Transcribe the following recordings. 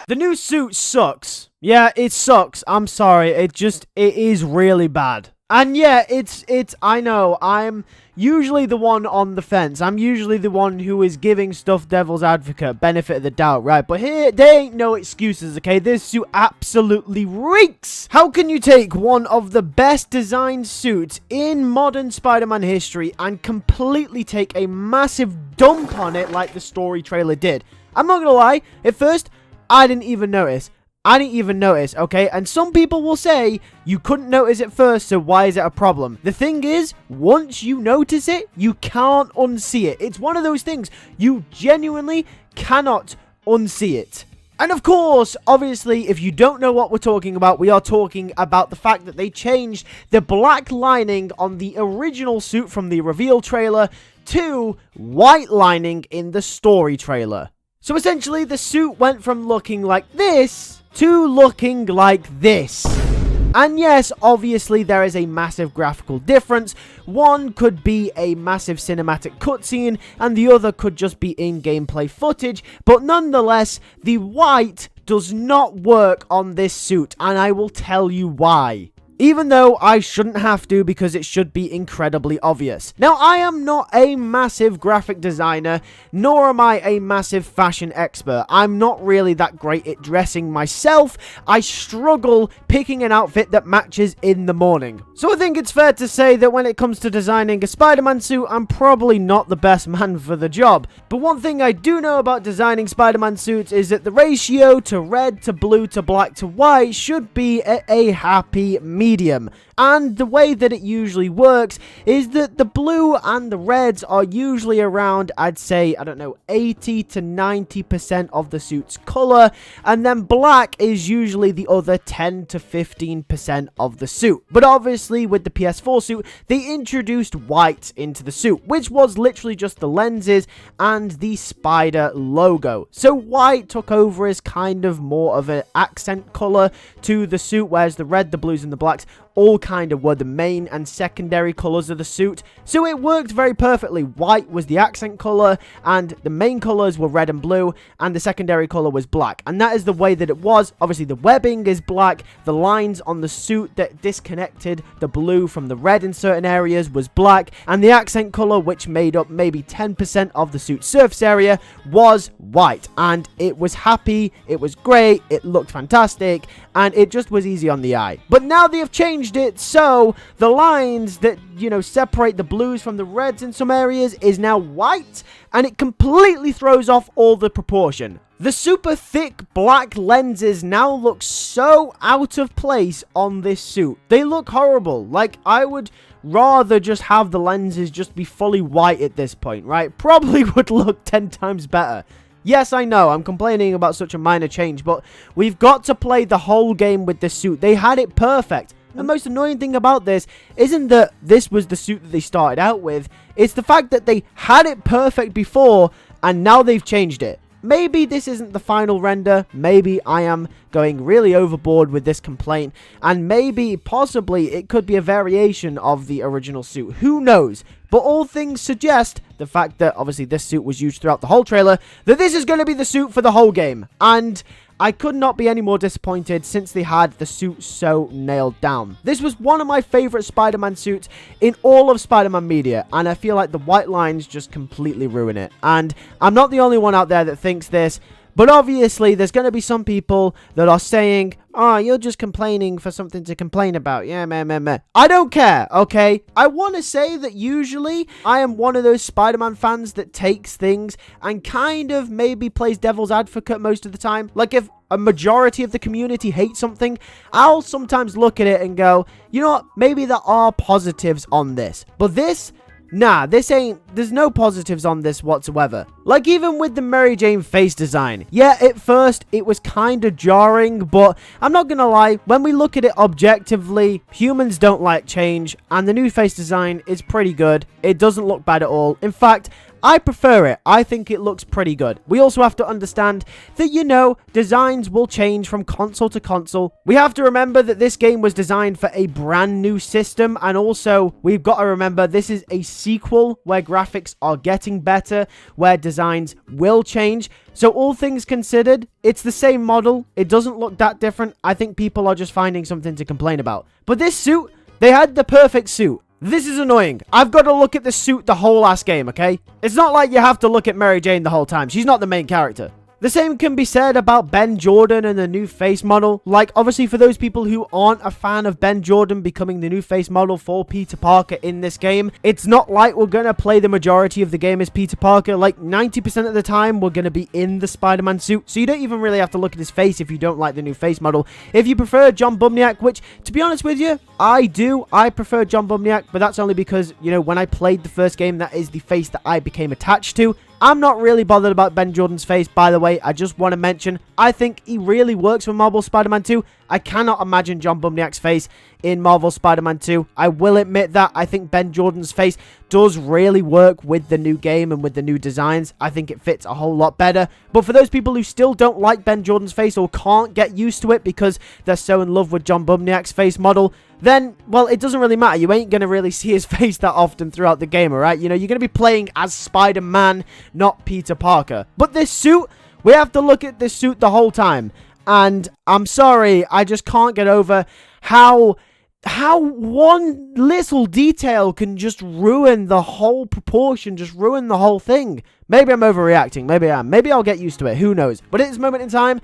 The new suit sucks. Yeah, it sucks. I'm sorry. It is really bad. And yeah, I know, I'm usually the one on the fence. I'm usually the one who is giving stuff devil's advocate, benefit of the doubt, right? But here, there ain't no excuses, okay? This suit absolutely reeks! How can you take one of the best designed suits in modern Spider-Man history and completely take a massive dump on it like the story trailer did? I'm not gonna lie, at first, I didn't even notice. Okay? And some people will say, you couldn't notice it first, so why is it a problem? The thing is, once you notice it, you can't unsee it. It's one of those things, you genuinely cannot unsee it. And of course, obviously, if you don't know what we're talking about, we are talking about the fact that they changed the black lining on the original suit from the reveal trailer to white lining in the story trailer. So essentially, the suit went from looking like this to looking like this. And yes, obviously there is a massive graphical difference. One could be a massive cinematic cutscene, and the other could just be in-gameplay footage, but nonetheless, the white does not work on this suit, and I will tell you why. Even though I shouldn't have to, because it should be incredibly obvious. Now, I am not a massive graphic designer, nor am I a massive fashion expert. I'm not really that great at dressing myself. I struggle picking an outfit that matches in the morning. So I think it's fair to say that when it comes to designing a Spider-Man suit, I'm probably not the best man for the job. But one thing I do know about designing Spider-Man suits is that the ratio to red, to blue, to black, to white should be at a happy medium. And the way that it usually works is that the blue and the reds are usually around, I'd say, I don't know, 80 to 90% of the suit's color, and then black is usually the other 10 to 15% of the suit. But obviously with the PS4 suit, they introduced white into the suit, which was literally just the lenses and the spider logo. So white took over as kind of more of an accent color to the suit, whereas the red, the blues, and the blacks all kind of were the main and secondary colors of the suit. So it worked very perfectly. White was the accent color, and the main colors were red and blue, and the secondary color was black. And that is the way that it was. Obviously, the webbing is black. The lines on the suit that disconnected the blue from the red in certain areas was black. And the accent color, which made up maybe 10% of the suit's surface area, was white. And it was happy. It was great. It looked fantastic. And it just was easy on the eye. But now they have changed it, so the lines that, separate the blues from the reds in some areas is now white, and it completely throws off all the proportion. The super thick black lenses now look so out of place on this suit. They look horrible. Like, I would rather just have the lenses just be fully white at this point, right? Probably would look 10 times better. Yes, I know, I'm complaining about such a minor change, but we've got to play the whole game with this suit. They had it perfect. The most annoying thing about this isn't that this was the suit that they started out with. It's the fact that they had it perfect before, and now they've changed it. Maybe this isn't the final render. Maybe I am going really overboard with this complaint. And maybe, possibly, it could be a variation of the original suit. Who knows? But all things suggest, the fact that obviously this suit was used throughout the whole trailer, that this is going to be the suit for the whole game. And I could not be any more disappointed since they had the suit so nailed down. This was one of my favorite Spider-Man suits in all of Spider-Man media, and I feel like the white lines just completely ruin it. And I'm not the only one out there that thinks this, but obviously there's going to be some people that are saying, oh, you're just complaining for something to complain about. Yeah, meh. I don't care, okay? I want to say that usually I am one of those Spider-Man fans that takes things and kind of maybe plays devil's advocate most of the time. Like, if a majority of the community hates something, I'll sometimes look at it and go, you know what? Maybe there are positives on this. But this... nah, there's no positives on this whatsoever. Like, even with the Mary Jane face design. Yeah, at first, it was kind of jarring, but I'm not gonna lie, when we look at it objectively, humans don't like change, and the new face design is pretty good. It doesn't look bad at all. In fact, I prefer it. I think it looks pretty good. We also have to understand that, you know, designs will change from console to console. We have to remember that this game was designed for a brand new system, and also we've got to remember this is a sequel where graphics are getting better, where designs will change. So all things considered, it's the same model. It doesn't look that different. I think people are just finding something to complain about. But this suit, they had the perfect suit. This is annoying. I've got to look at the suit the whole ass game, okay? It's not like you have to look at Mary Jane the whole time. She's not the main character. The same can be said about Ben Jordan and the new face model. Like, obviously, for those people who aren't a fan of Ben Jordan becoming the new face model for Peter Parker in this game, it's not like we're going to play the majority of the game as Peter Parker. Like, 90% of the time, we're going to be in the Spider-Man suit. So you don't even really have to look at his face if you don't like the new face model. If you prefer John Bumniak, which, to be honest with you, I do. I prefer John Bumniak, but that's only because, you know, when I played the first game, that is the face that I became attached to. I'm not really bothered about Ben Jordan's face, by the way. I just want to mention, I think he really works with Marvel Spider-Man 2. I cannot imagine John Bumniak's face in Marvel Spider-Man 2. I will admit that. I think Ben Jordan's face does really work with the new game and with the new designs. I think it fits a whole lot better. But for those people who still don't like Ben Jordan's face or can't get used to it because they're so in love with John Bumniak's face model, then, well, it doesn't really matter. You ain't going to really see his face that often throughout the game, alright? You know, you're going to be playing as Spider-Man, not Peter Parker. But this suit, we have to look at this suit the whole time. And I'm sorry, I just can't get over how one little detail can just ruin the whole proportion, just ruin the whole thing. Maybe I'm overreacting. Maybe I am. Maybe I'll get used to it. Who knows? But at this moment in time,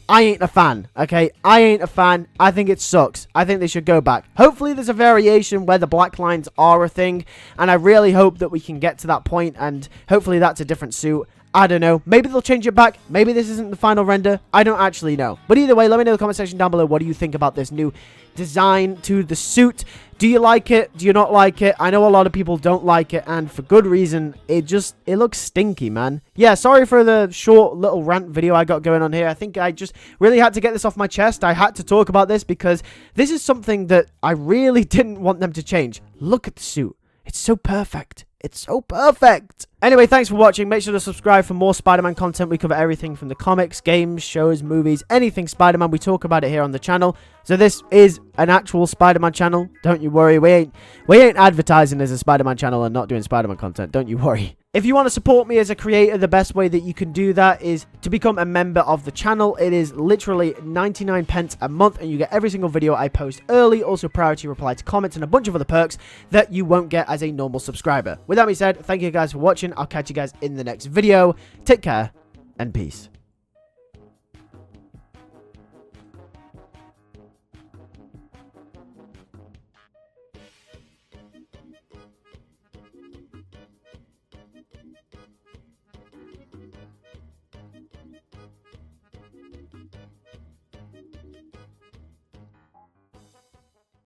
I ain't a fan, okay? I ain't a fan. I think it sucks. I think they should go back. Hopefully there's a variation where the black lines are a thing, and I really hope that we can get to that point, and hopefully that's a different suit. I don't know. Maybe they'll change it back. Maybe this isn't the final render. I don't actually know. But either way, let me know in the comment section down below. What do you think about this new design to the suit? Do you like it? Do you not like it? I know a lot of people don't like it, and for good reason. It looks stinky, man. Yeah, sorry for the short little rant video I got going on here. I think I just really had to get this off my chest. I had to talk about this because this is something that I really didn't want them to change. Look at the suit. It's so perfect. It's so perfect. Anyway, thanks for watching. Make sure to subscribe for more Spider-Man content. We cover everything from the comics, games, shows, movies, anything Spider-Man. We talk about it here on the channel. So this is an actual Spider-Man channel. Don't you worry. We ain't advertising as a Spider-Man channel and not doing Spider-Man content. Don't you worry. If you want to support me as a creator, the best way that you can do that is to become a member of the channel. It is literally 99 pence a month, and you get every single video I post early, also priority reply to comments, and a bunch of other perks that you won't get as a normal subscriber. With that being said, thank you guys for watching. I'll catch you guys in the next video. Take care, and peace.